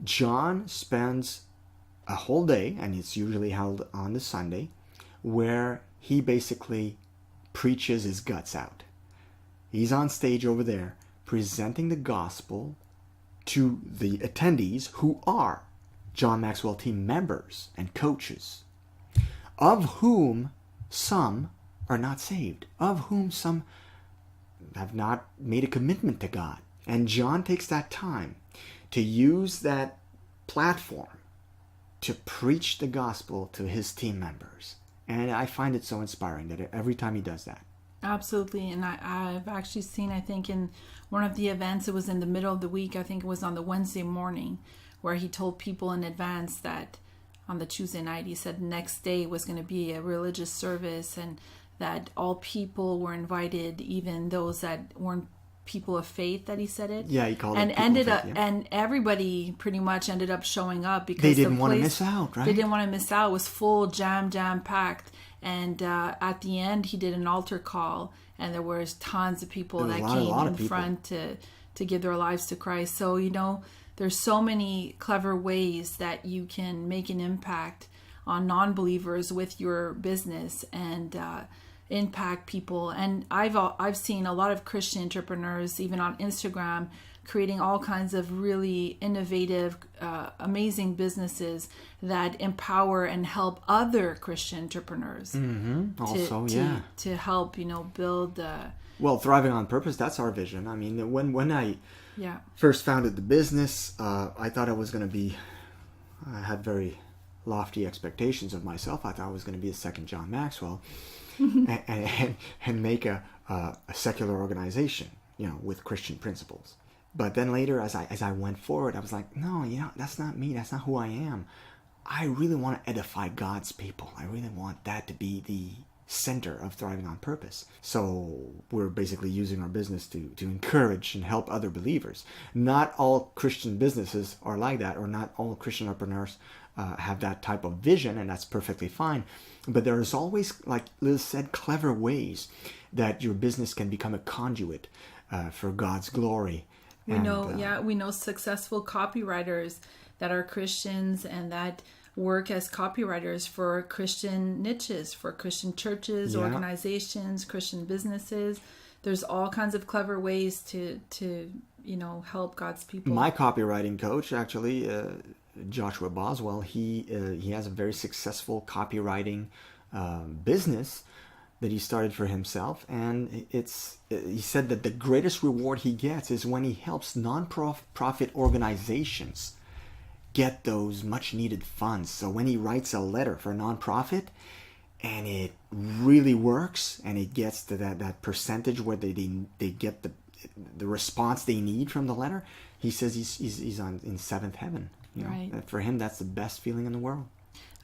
John spends a whole day, and it's usually held on the Sunday, where he basically preaches his guts out. He's on stage over there presenting the gospel to the attendees, who are John Maxwell team members and coaches, of whom some are not saved, of whom some have not made a commitment to God. And John takes that time to use that platform to preach the gospel to his team members. And I find it so inspiring that every time he does that. Absolutely. And I've actually seen, I think in one of the events, it was in the middle of the week, I think it was on the Wednesday morning, where he told people in advance that on the Tuesday night, he said next day was going to be a religious service, and that all people were invited, even those that weren't people of faith, that he said it. Yeah, he called and it ended up, faith, yeah. And everybody pretty much ended up showing up because they didn't want to miss out, right? They didn't want to miss out. It was full, jam packed. And at the end, he did an altar call, and there was tons of people that came in front to give their lives to Christ. So, you know, there's so many clever ways that you can make an impact on non-believers with your business and impact people. And I've seen a lot of Christian entrepreneurs, even on Instagram, creating all kinds of really innovative, amazing businesses that empower and help other Christian entrepreneurs. To help, you know, build. Well, thriving on purpose, that's our vision. I mean, when I first founded the business, I thought I was going to be. I had very lofty expectations of myself. I thought I was going to be a second John Maxwell, and make a secular organization, you know, with Christian principles. But then later, as I went forward, I was like, no, you know, that's not me. That's not who I am. I really want to edify God's people. I really want that to be center of Thriving on Purpose. So we're basically using our business to encourage and help other believers. Not all Christian businesses are like that, or not all Christian entrepreneurs have that type of vision, and that's perfectly fine. But there's always, like Liz said, clever ways that your business can become a conduit for God's glory. We know successful copywriters that are Christians and that work as copywriters for Christian niches, for Christian churches, organizations, Christian businesses. There's all kinds of clever ways to help God's people. My copywriting coach, actually, Joshua Boswell, he has a very successful copywriting business that he started for himself, and he said that the greatest reward he gets is when he helps non-profit organizations get those much needed funds. So when he writes a letter for a nonprofit and it really works and it gets to that percentage where they get the response they need from the letter, he says he's in seventh heaven. Right. For him, that's the best feeling in the world.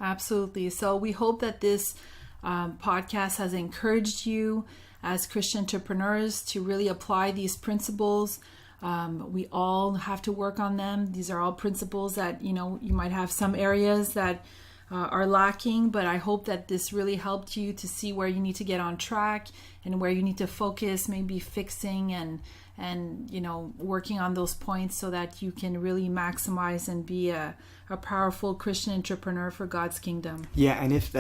Absolutely. So we hope that this podcast has encouraged you as Christian entrepreneurs to really apply these principles. We all have to work on them. These are all principles that, you might have some areas that are lacking, but I hope that this really helped you to see where you need to get on track and where you need to focus, maybe fixing and working on those points so that you can really maximize and be a powerful Christian entrepreneur for God's kingdom. Yeah, and if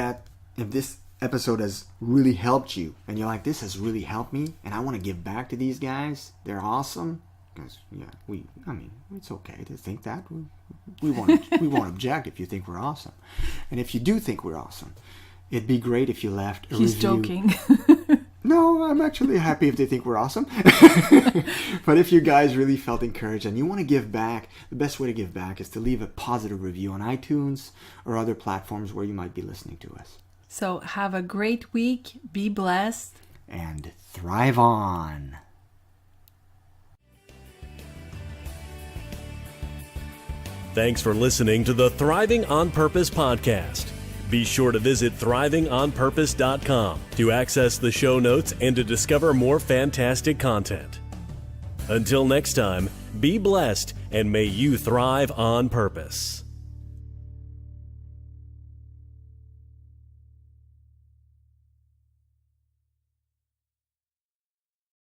this episode has really helped you and you're like, this has really helped me and I want to give back to these guys, they're awesome. Because it's okay to think that. We won't object if you think we're awesome. And if you do think we're awesome, it'd be great if you left a review. He's joking. No, I'm actually happy if they think we're awesome. But if you guys really felt encouraged and you want to give back, the best way to give back is to leave a positive review on iTunes or other platforms where you might be listening to us. So have a great week. Be blessed. And thrive on. Thanks for listening to the Thriving on Purpose podcast. Be sure to visit thrivingonpurpose.com to access the show notes and to discover more fantastic content. Until next time, be blessed and may you thrive on purpose.